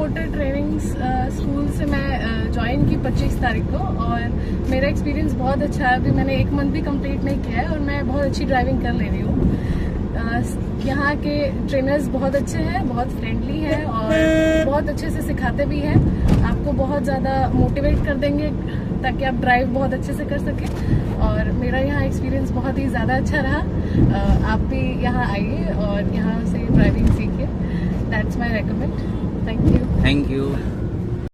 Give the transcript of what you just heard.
Motor training school से मैं join की 25 तारीख को, और मेरा एक्सपीरियंस बहुत अच्छा है। अभी मैंने 1 मंथ भी कंप्लीट नहीं किया है और मैं बहुत अच्छी ड्राइविंग कर ले रही हूँ। यहाँ के ट्रेनर्स बहुत अच्छे हैं, बहुत फ्रेंडली हैं और बहुत अच्छे से सिखाते भी हैं। आपको बहुत ज़्यादा मोटिवेट कर देंगे ताकि आप ड्राइव बहुत अच्छे से कर सकें। और मेरा यहाँ एक्सपीरियंस बहुत ही ज़्यादा अच्छा रहा। आप भी यहाँ आइए और यहाँ से ड्राइविंग सीखिए। That's my recommend. Thank you. Thank you.